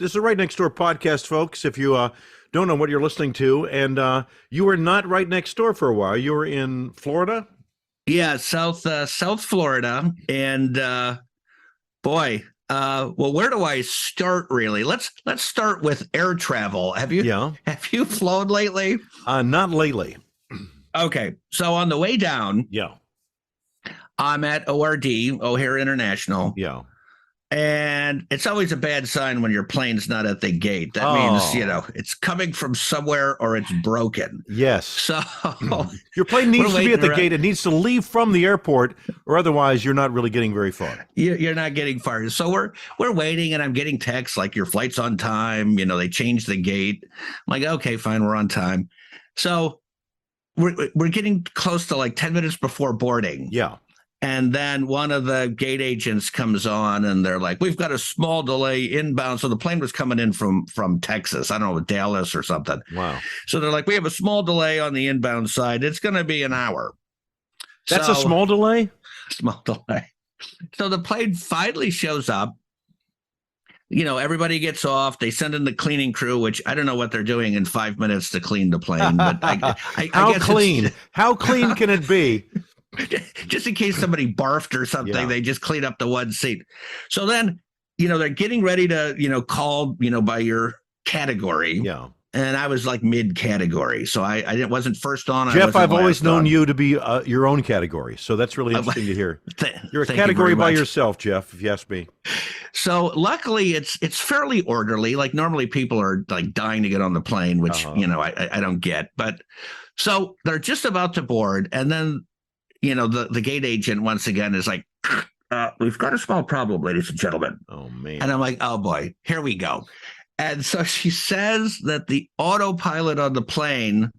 This is a Right Next Door podcast, folks. If you don't know what you're listening to, and you were not right next door for a while. You were in Florida? Yeah, South Florida. And well, where do I start really? Let's start with air travel. Have you flown lately? Not lately. Okay. So on the way down, Yeah. I'm at ORD, O'Hare International. Yeah. And it's always a bad sign when your plane's not at the gate. That means, it's coming from somewhere or it's broken. Yes. So your plane needs to be at the around. gate. It needs to leave from the airport, or otherwise you're not really getting very far. You're not getting far. So we're waiting, and I'm getting texts like your flight's on time. They changed the gate. I'm like, okay, fine, we're on time. So we're getting close to like 10 minutes before boarding. Yeah. And then one of the gate agents comes on, and they're like, we've got a small delay inbound. So the plane was coming in from Texas. I don't know, Dallas or something. Wow. So they're like, we have a small delay on the inbound side. It's going to be an hour. That's a small delay? Small delay. So the plane finally shows up. Everybody gets off. They send in the cleaning crew, which I don't know what they're doing in 5 minutes to clean the plane. But I How guess clean? How clean can it be? Just in case somebody barfed or something, They just clean up the one seat. So then, they're getting ready to, call, by your category. Yeah. And I was like mid-category. So I wasn't first on. Jeff, I've always known you to be your own category. So that's really interesting to hear. You're a category by yourself, Jeff, if you ask me. So luckily it's fairly orderly. Like normally people are like dying to get on the plane, which, I don't get. But so they're just about to board. And then the gate agent once again is like, we've got a small problem, ladies and gentlemen. Oh, man. And I'm like, oh, boy, here we go. And so she says that the autopilot on the plane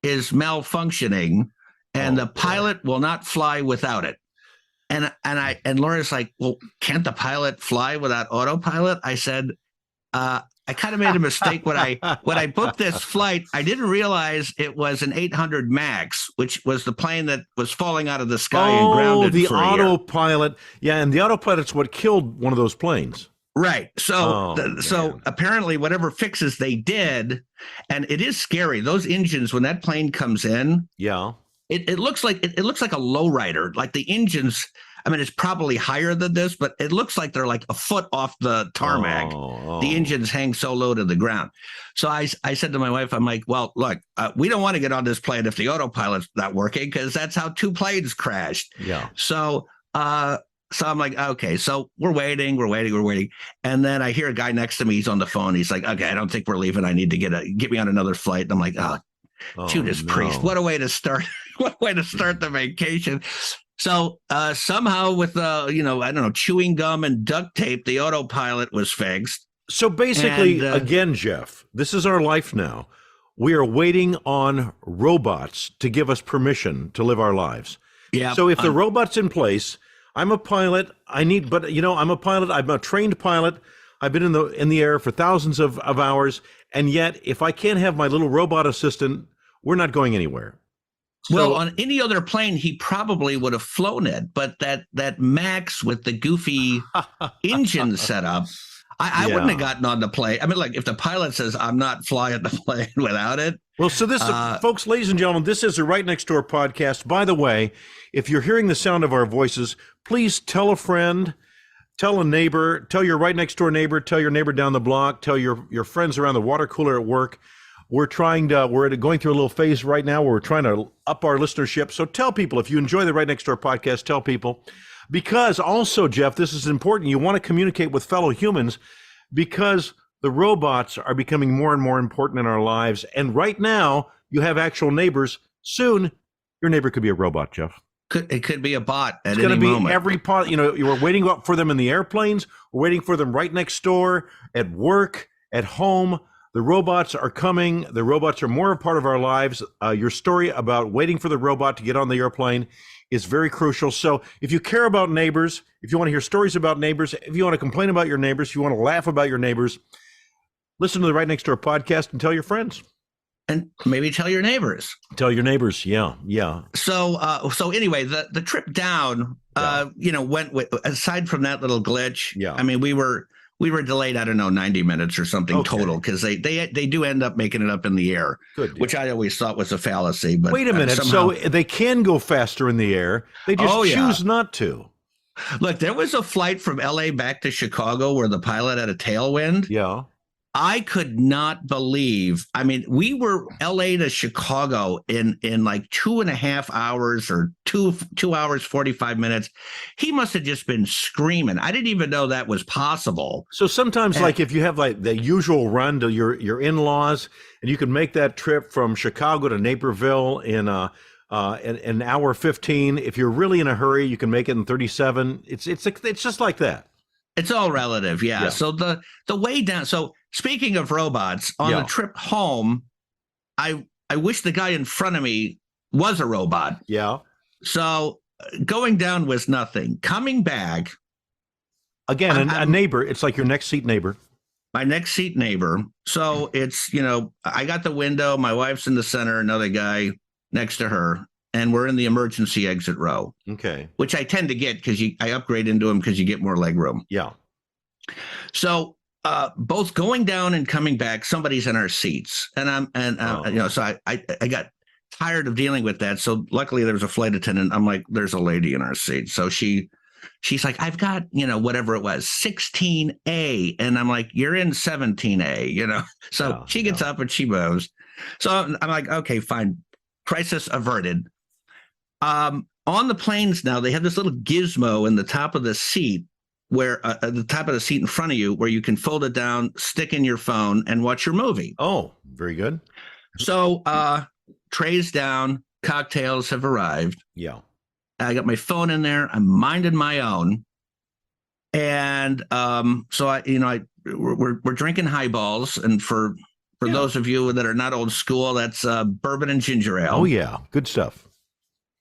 is malfunctioning and the pilot will not fly without it. And Laura's like, well, can't the pilot fly without autopilot? I said, I kind of made a mistake when I booked this flight. I didn't realize it was an 800 Max, which was the plane that was falling out of the sky and grounded the for a year. autopilot. Yeah, and the autopilot's what killed one of those planes. Right. So so apparently whatever fixes they did, and it is scary. Those engines, when that plane comes in, it looks like a lowrider. Like the engines, I mean, it's probably higher than this, but it looks like they're like a foot off the tarmac. The engines hang so low to the ground. So I said to my wife, I'm like, well, look, we don't want to get on this plane if the autopilot's not working, because that's how two planes crashed. Yeah. So I'm like, okay, so we're waiting. And then I hear a guy next to me. He's on the phone. He's like, okay, I don't think we're leaving. I need to get me on another flight. And I'm like, Judas Priest, what a way to start. What a way to start the vacation. So somehow with, I don't know, chewing gum and duct tape, the autopilot was fixed. So basically, again, Jeff, this is our life now. We are waiting on robots to give us permission to live our lives. Yeah. So if the robot's in place, I'm a pilot. I'm a pilot. I'm a trained pilot. I've been in the air for thousands of hours. And yet, if I can't have my little robot assistant, we're not going anywhere. Well, on any other plane, he probably would have flown it. But that Max with the goofy engine setup, I wouldn't have gotten on the plane. I mean, like if the pilot says, I'm not flying the plane without it. Well, so this, folks, ladies and gentlemen, this is a Right Next Door podcast. By the way, if you're hearing the sound of our voices, please tell a friend, tell a neighbor, tell your right next door neighbor, tell your neighbor down the block, tell your friends around the water cooler at work. We're going through a little phase right now where we're trying to up our listenership. So tell people, if you enjoy the Right Next Door podcast, tell people. Because also, Jeff, this is important. You want to communicate with fellow humans because the robots are becoming more and more important in our lives. And right now, you have actual neighbors. Soon, your neighbor could be a robot, Jeff. It could be a bot at any moment. It's going to be every pot. You were waiting up for them in the airplanes. We're waiting for them right next door, at work, at home. The robots are coming. The robots are more a part of our lives. Your story about waiting for the robot to get on the airplane is very crucial. So if you care about neighbors, if you want to hear stories about neighbors, if you want to complain about your neighbors, if you want to laugh about your neighbors, listen to the Right Next Door podcast and tell your friends. And maybe tell your neighbors. Tell your neighbors, yeah. So anyway, the trip down, went with, aside from that little glitch. Yeah. I mean, we were we were delayed, I don't know, 90 minutes or something total, because they do end up making it up in the air, which I always thought was a fallacy. But wait a minute, somehow, so they can go faster in the air. They just choose not to. Look, there was a flight from LA back to Chicago where the pilot had a tailwind. Yeah. I could not believe. I mean, we were LA to Chicago in like 2.5 hours or 2 hours, 45 minutes. He must have just been screaming. I didn't even know that was possible. So sometimes, like if you have like the usual run to your in-laws, and you can make that trip from Chicago to Naperville in an hour 15. If you're really in a hurry, you can make it in 37. It's just like that. It's all relative, yeah. So the way down. So speaking of robots, on the trip home, I wish the guy in front of me was a robot. Yeah. So going down was nothing. Coming back, again, a neighbor. It's like your next seat neighbor. My next seat neighbor. So it's, I got the window. My wife's in the center. Another guy next to her. And we're in the emergency exit row. Okay. Which I tend to get because I upgrade into them because you get more leg room. Yeah. So both going down and coming back, somebody's in our seats, and so I got tired of dealing with that. So luckily there was a flight attendant. I'm like, there's a lady in our seat. So she's like, I've got, whatever it was, 16A. And I'm like, you're in 17A, So she gets up and she moves. So I'm like, okay, fine. Crisis averted. On the planes now, they have this little gizmo in the top of the seat where at the top of the seat in front of you, where you can fold it down, stick in your phone, and watch your movie. Oh, very good. So trays down, cocktails have arrived. Yeah. I got my phone in there. I'm minding my own. And so we're drinking highballs. And for those of you that are not old school, that's bourbon and ginger ale. Oh, yeah. Good stuff.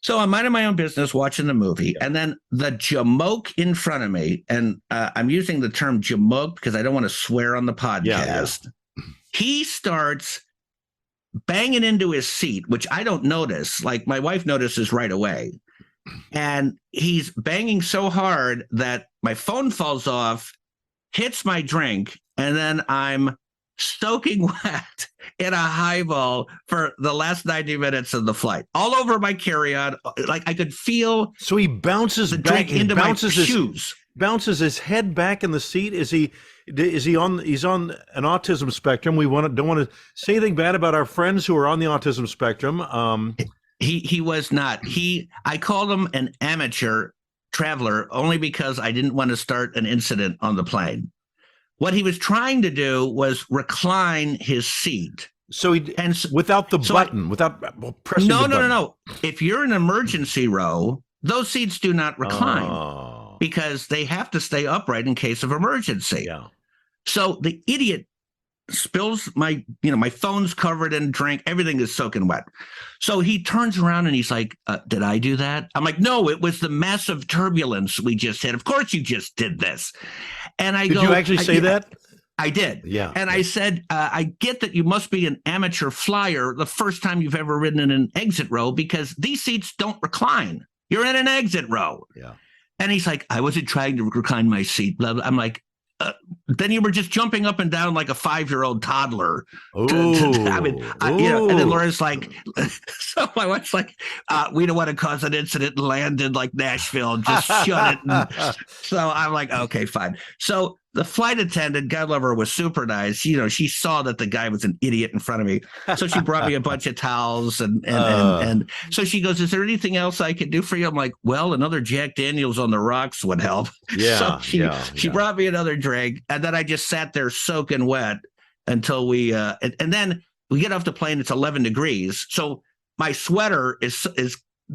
So I'm minding my own business, watching the movie, and then the jamoke in front of me, and I'm using the term jamoke because I don't want to swear on the podcast. Yeah. He starts banging into his seat, which I don't notice. Like my wife notices right away. And he's banging so hard that my phone falls off, hits my drink, and then I'm soaking wet in a highball for the last 90 minutes of the flight, all over my carry-on. Like I could feel. So he bounces the back drink into my shoes. Bounces his head back in the seat. Is he on? He's on an autism spectrum. Don't want to say anything bad about our friends who are on the autism spectrum. He was not. I called him an amateur traveler only because I didn't want to start an incident on the plane. What he was trying to do was recline his seat. So without the button, without pressing the button. No. If you're in an emergency row, those seats do not recline because they have to stay upright in case of emergency. Yeah. So the idiot spills my phone's covered in drink. Everything is soaking wet. So he turns around and he's like, did I do that? I'm like, no, it was the massive turbulence we just hit. Of course you just did this. And I Did you actually say that? I did. Yeah. And I said, I get that you must be an amateur flyer the first time you've ever ridden in an exit row because these seats don't recline. You're in an exit row. Yeah. And he's like, I wasn't trying to recline my seat. Blah, blah. I'm like, then you were just jumping up and down like a 5-year-old toddler. And then Laura's like, so my wife's like, we don't want to cause an incident and land in like Nashville. Just shut it. So I'm like, okay, fine. So the flight attendant, God love her, was super nice. She saw that the guy was an idiot in front of me. So she brought me a bunch of towels and so she goes, is there anything else I can do for you? I'm like, well, another Jack Daniels on the rocks would help. Yeah. So she brought me another drink, and then I just sat there soaking wet until we and then we get off the plane. It's 11 degrees. So my sweater is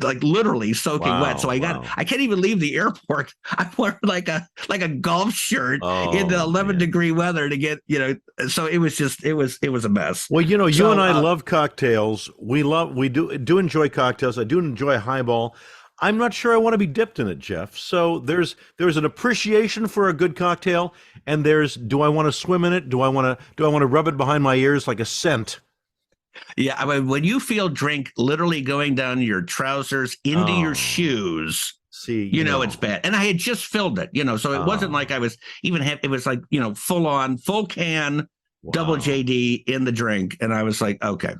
like literally soaking wet. So I can't even leave the airport. I'm wearing like a golf shirt in the 11-degree weather to get, so it was a mess. Well, you and I love cocktails. We do enjoy cocktails. I do enjoy a highball. I'm not sure I want to be dipped in it, Jeff. So there's an appreciation for a good cocktail, and do I want to swim in it? Do I want to rub it behind my ears like a scent? Yeah, I mean, when you feel drink literally going down your trousers into your shoes, See, It's bad. And I had just filled it, so it wasn't like I was even it was like, full can, double wow. JD in the drink. And I was like, okay.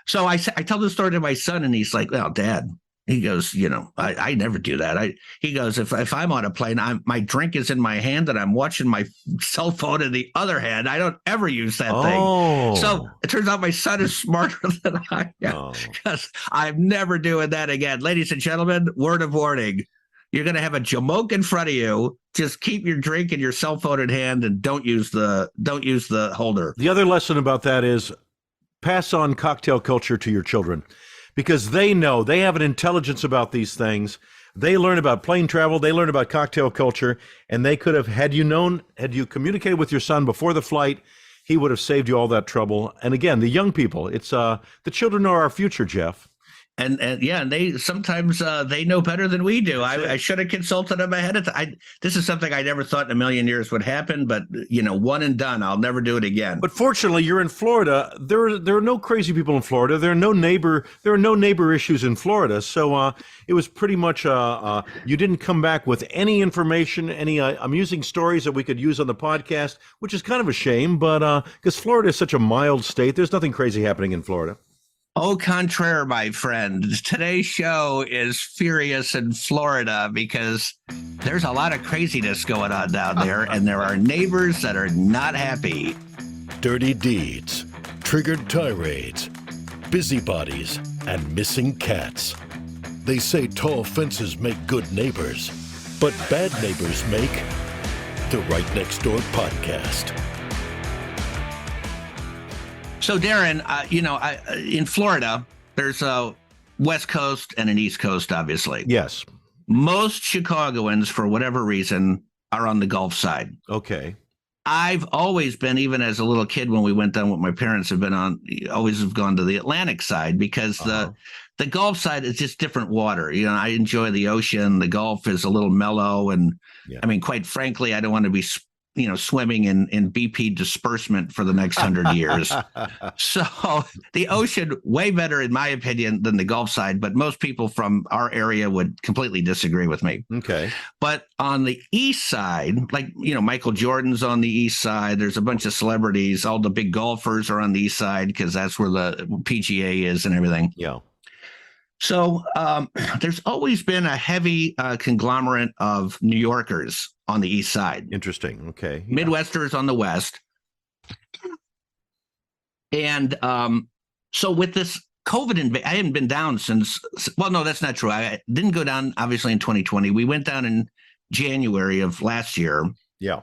So I tell the story to my son, and he's like, well, Dad, he goes, I never do that. He goes, if I'm on a plane, my drink is in my hand and I'm watching my cell phone in the other hand. I don't ever use that thing. So it turns out my son is smarter than I am, because I'm never doing that again. Ladies and gentlemen, word of warning. You're going to have a jamoke in front of you. Just keep your drink and your cell phone in hand, and don't use the holder. The other lesson about that is pass on cocktail culture to your children, because they have an intelligence about these things. They learn about plane travel. They learn about cocktail culture, and they could have, had you communicated with your son before the flight, he would have saved you all that trouble. And again, the young people, it's the children are our future, Jeff. And they sometimes they know better than we do. I should have consulted them ahead of time. This is something I never thought in a million years would happen, but one and done. I'll never do it again. But fortunately, you're in Florida. There are no crazy people in Florida. There are no neighbor issues in Florida. So it was pretty much you didn't come back with any information, any amusing stories that we could use on the podcast, which is kind of a shame. But because Florida is such a mild state, there's nothing crazy happening in Florida. Au contraire, my friend. Today's show is furious in Florida because there's a lot of craziness going on down there, and there are neighbors that are not happy. Dirty deeds, triggered tirades, busybodies, and missing cats. They say tall fences make good neighbors, but bad neighbors make the Right Next Door podcast. So, Darren, in Florida, there's a West Coast and an East Coast, obviously. Yes. Most Chicagoans, for whatever reason, are on the Gulf side. Okay. I've always been, even as a little kid when we went down with my parents, always have gone to the Atlantic side, because the Gulf side is just different water. I enjoy the ocean. The Gulf is a little mellow. And I mean, quite frankly, I don't want to be swimming in BP disbursement for the next 100 years. So the ocean, way better, in my opinion, than the Gulf side. But most people from our area would completely disagree with me. Okay. But on the east side, like, Michael Jordan's on the east side. There's a bunch of celebrities. All the big golfers are on the east side, because that's where the PGA is and everything. Yeah. So there's always been a heavy conglomerate of New Yorkers on the east side. Interesting. Okay. Yeah. Midwesterners on the west. And so with this COVID, I hadn't been down since, well, no, that's not true. I didn't go down, obviously, in 2020. We went down in January of last year. Yeah.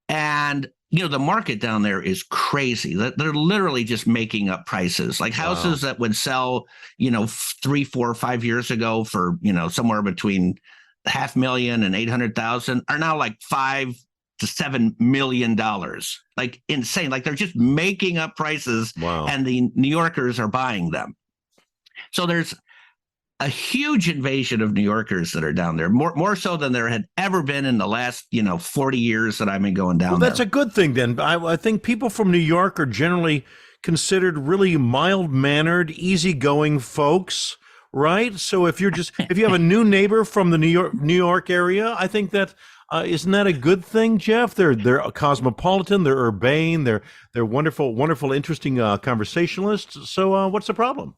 And the market down there is crazy. They're literally just making up prices. Like houses that would sell, 3, 4, 5 years ago for, somewhere between $500,000 and $800,000 are now like $5 to $7 million. Like insane. Like they're just making up prices. Wow. And the New Yorkers are buying them. So there's a huge invasion of New Yorkers that are down there, more so than there had ever been in the last 40 years that I've been going down there. That's a good thing then. I think people from New York are generally considered really mild-mannered, easygoing folks, right? So if you have a new neighbor from the New York area, I think that isn't that a good thing, Jeff? They're cosmopolitan, they're urbane, they're wonderful, interesting conversationalists. So what's the problem?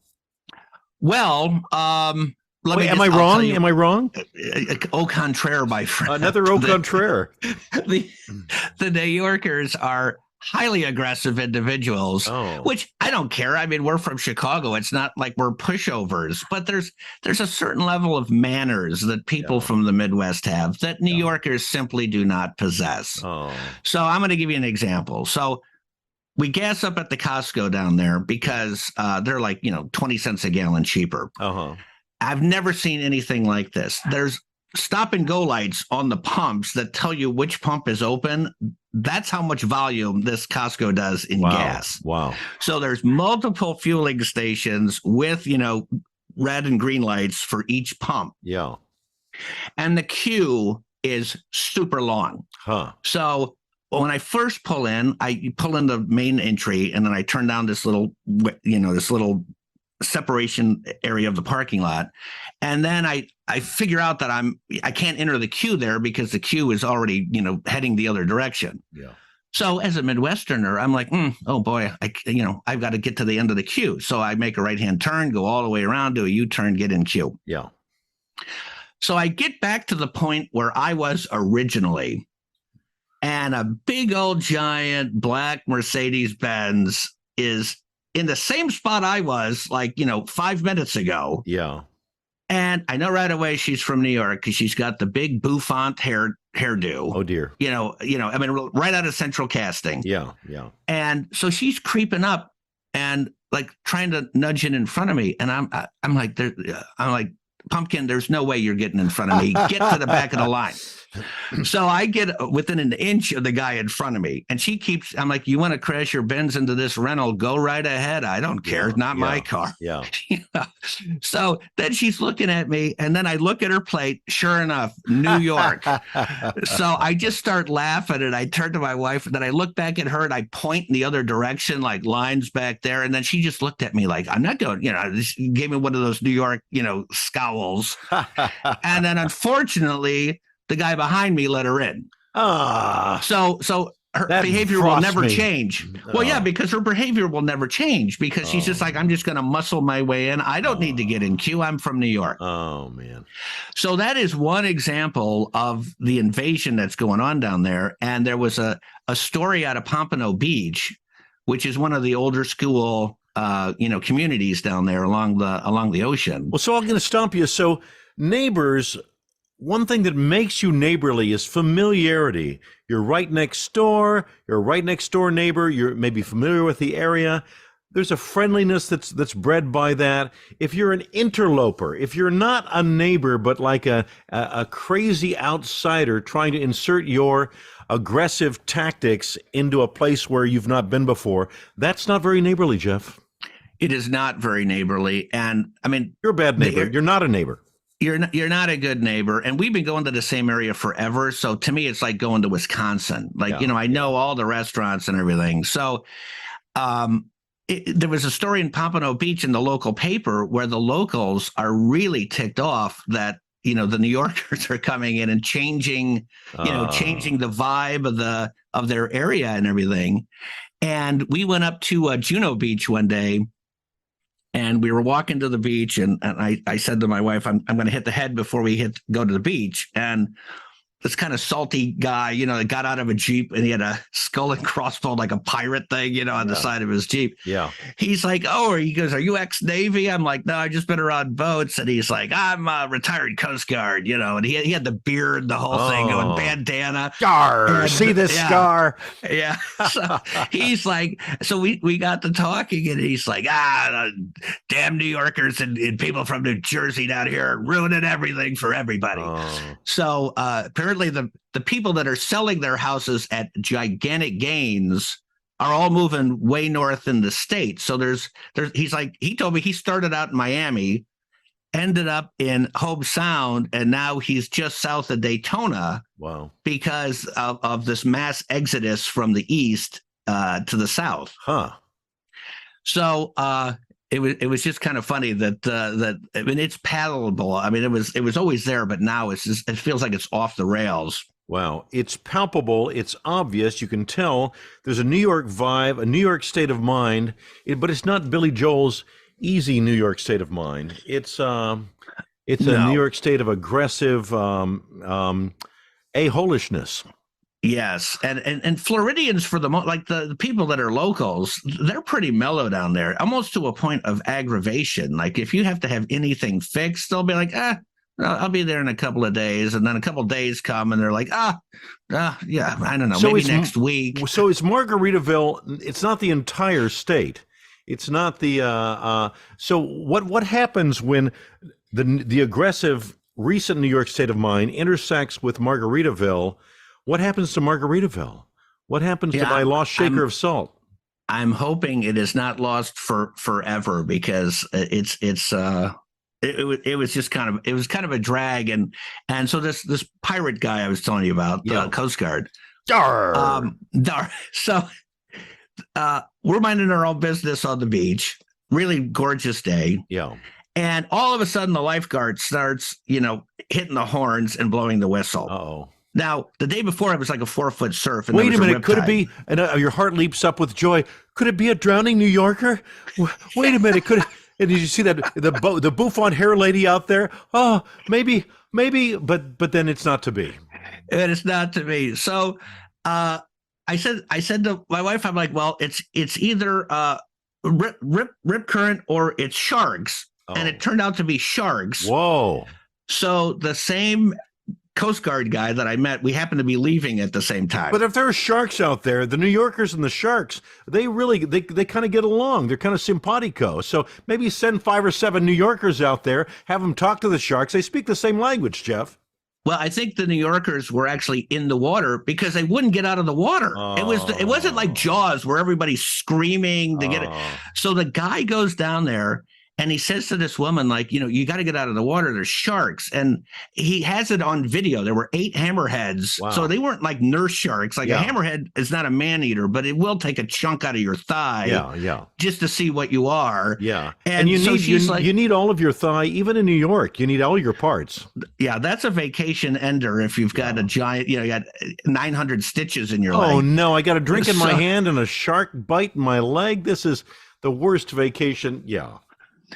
Well, am I wrong? Am I wrong? Au contraire, my friend. Another au contraire. The New Yorkers are highly aggressive individuals, which I don't care. I mean, we're from Chicago. It's not like we're pushovers, but there's a certain level of manners that people from the Midwest have that New Yorkers simply do not possess. So I'm going to give you an example. So we gas up at the Costco down there because they're like, 20 cents a gallon cheaper. I've never seen anything like this. There's stop and go lights on the pumps that tell you which pump is open. That's how much volume this Costco does in gas. Wow. So there's multiple fueling stations with, red and green lights for each pump. Yeah. And the queue is super long. So when I first pull in, I pull in the main entry, and then I turn down this little separation area of the parking lot. And then I figure out that I can't enter the queue there because the queue is already, heading the other direction. Yeah. So as a Midwesterner, I'm like, oh boy, I've got to get to the end of the queue. So I make a right-hand turn, go all the way around, do a U-turn, get in queue. Yeah. So I get back to the point where I was originally, and a big old giant black Mercedes-Benz is in the same spot I was 5 minutes ago. Yeah. And I know right away she's from New York because she's got the big bouffant hairdo. Oh dear. Right out of Central Casting. Yeah. Yeah. And so she's creeping up and trying to nudge in front of me. And I'm like, Pumpkin, there's no way you're getting in front of me. Get to the back of the line. So I get within an inch of the guy in front of me, and I'm like, you want to crash your Benz into this rental? Go right ahead. I don't care. It's not my car. Yeah. So then she's looking at me, and then I look at her plate. Sure enough, New York. So I just start laughing, and I turn to my wife, and then I look back at her, and I point in the other direction, like lines back there. And then she just looked at me like, I'm not going, she gave me one of those New York, scowls. And then unfortunately, the guy behind me let her in. So her behavior will never change. Well, yeah, because her behavior will never change because she's just like, I'm just going to muscle my way in. I don't need to get in queue. I'm from New York. Oh, man. So that is one example of the invasion that's going on down there. And there was a story out of Pompano Beach, which is one of the older school, communities down there along the ocean. Well, so I'm going to stop you. So neighbors, one thing that makes you neighborly is familiarity. You're right next door. You're a right next door neighbor. You're maybe familiar with the area. There's a friendliness that's bred by that. If you're an interloper, if you're not a neighbor, but like a crazy outsider trying to insert your aggressive tactics into a place where you've not been before, that's not very neighborly, Jeff. It is not very neighborly. And I mean, you're a bad neighbor. You're not a neighbor. You're not a good neighbor. And we've been going to the same area forever. So to me, it's like going to Wisconsin. I know all the restaurants and everything. So there was a story in Pompano Beach in the local paper where the locals are really ticked off that, the New Yorkers are coming in and changing the vibe of their area and everything. And we went up to Juno Beach one day. And we were walking to the beach, and I said to my wife, I'm going to hit the head before we go to the beach. And this kind of salty guy, that got out of a Jeep, and he had a skull and crossbones like a pirate thing, on the side of his Jeep. Yeah. He's like, he goes, are you ex-Navy? I'm like, no, I just been around boats. And he's like, I'm a retired Coast Guard, and he had the beard, the whole thing going, bandana. Scar, see this scar. Yeah. So he's like, so we got to talking, and he's like, damn New Yorkers and people from New Jersey down here are ruining everything for everybody. So apparently the people that are selling their houses at gigantic gains are all moving way north in the state. So he told me he started out in Miami, ended up in Hobe Sound, and now he's just south of Daytona. Wow. Because of this mass exodus from the east to the south. Huh. So it was just kind of funny that I mean, it's palatable. I mean, it was always there, but now it feels like it's off the rails. Wow. It's palpable. It's obvious. You can tell there's a New York vibe, a New York state of mind, but it's not Billy Joel's easy New York state of mind. It's a New York state of aggressive a-holishness. Yes, and Floridians, for the people that are locals, they're pretty mellow down there, almost to a point of aggravation. Like if you have to have anything fixed, they'll be like, I'll be there in a couple of days, and then a couple of days come, and they're like, yeah, I don't know, so maybe next week. So it's Margaritaville. It's not the entire state. It's not the. So what happens when the aggressive recent New York state of mind intersects with Margaritaville? What happens to Margaritaville? What happens to my lost shaker of salt? I'm hoping it is not lost forever because it was just kind of a drag, and so this pirate guy I was telling you about, Coast Guard. So we're minding our own business on the beach, really gorgeous day. Yeah. And all of a sudden, the lifeguard starts, hitting the horns and blowing the whistle. Uh-oh. Now, the day before, it was like a 4-foot surf. And Wait a minute. Could it riptide. be, and your heart leaps up with joy, could it be a drowning New Yorker? Wait a minute. And did you see that the bouffant hair lady out there? Oh, maybe, but then it's not to be. And it's not to be. So I said to my wife, I'm like, well, it's either rip current or it's sharks. Oh. And it turned out to be sharks. Whoa. So the same Coast Guard guy that I met, we happened to be leaving at the same time. But if there are sharks out there, the New Yorkers and the sharks, they kind of get along. They're kind of simpatico. So maybe send 5 or 7 New Yorkers out there, have them talk to the sharks. They speak the same language, Jeff. Well, I think the New Yorkers were actually in the water because they wouldn't get out of the water. Oh. It wasn't like Jaws where everybody's screaming to get it. So the guy goes down there and he says to this woman, like, you got to get out of the water. There's sharks. And he has it on video. There were 8 hammerheads. Wow. So they weren't like nurse sharks. Like Yeah. a hammerhead is not a man eater, but it will take a chunk out of your thigh. Yeah. Just to see what you are. Yeah. And you so need she's like, you need all of your thigh, even in New York. You need all your parts. yeah, that's a vacation ender if you've got a giant, you got 900 stitches in your Oh leg. no, I got a drink in my So- hand and a shark bite in my leg. This is the worst vacation. Yeah.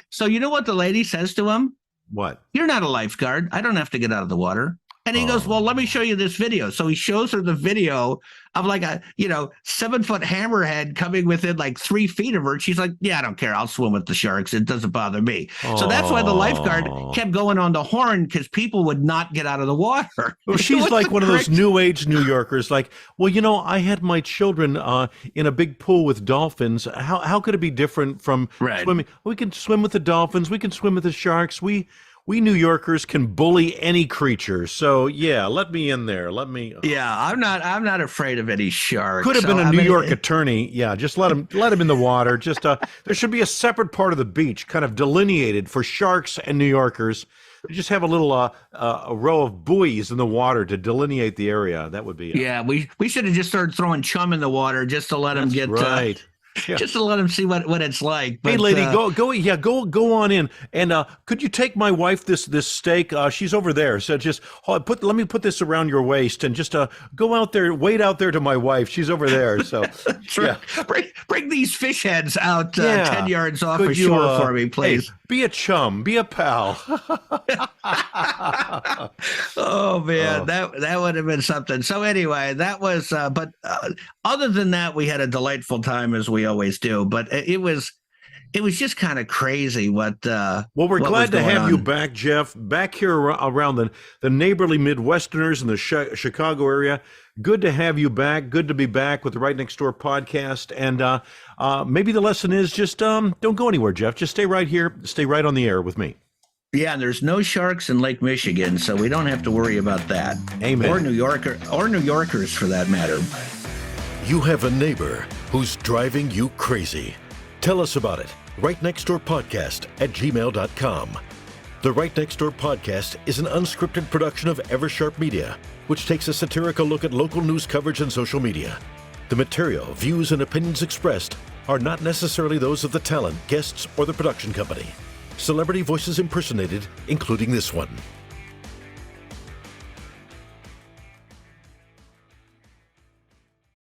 So you know what the lady says to him? What? You're not a lifeguard. I don't have to get out of the water. And he goes, well, let me show you this video. So he shows her the video of like a, 7-foot hammerhead coming within like 3 feet of her. And she's like, yeah, I don't care. I'll swim with the sharks. It doesn't bother me. So that's why the lifeguard kept going on the horn because people would not get out of the water. Well, she's It like was one of those great. new age New Yorkers. Like, well, I had my children in a big pool with dolphins. How could it be different from Right. swimming? We can swim with the dolphins. We can swim with the sharks. We New Yorkers can bully any creature. So yeah, let me in there. Let me. Yeah, I'm not afraid of any sharks. Could have been So, a I New mean, York attorney. Yeah, just let him in the water. Just there should be a separate part of the beach, kind of delineated for sharks and New Yorkers. Just have a little a row of buoys in the water to delineate the area. That would be. Yeah, we should have just started throwing chum in the water just to let them That's get right. Yeah. just to let them see what it's like. Hey, But, lady, go on in. And could you take my wife this steak? She's over there. So just let me put this around your waist and just go out there, wade out there to my wife. She's over there. So yeah. Bring these fish heads out Yeah. 10 yards off Could you, ashore for me, please. Hey, be a chum, be a pal. Oh man, that would have been something. So anyway, that was. But other than that, we had a delightful time as we always do. But it was just kind of crazy what. Well, we're what glad was to going have you on. back, Jeff, back here around the neighborly Midwesterners in the Chicago area. Good to have you back. Good to be back with the Right Next Door podcast. And maybe the lesson is just don't go anywhere, Jeff. Just stay right here. Stay right on the air with me. Yeah, and there's no sharks in Lake Michigan, so we don't have to worry about that. Amen. Or New Yorkers for that matter. You have a neighbor who's driving you crazy. Tell us about it. RightNextdoorPodcast at gmail.com. The Right Next Door Podcast is an unscripted production of Eversharp Media, which takes a satirical look at local news coverage and social media. The material, views, and opinions expressed are not necessarily those of the talent, guests, or the production company. Celebrity voices impersonated, including this one.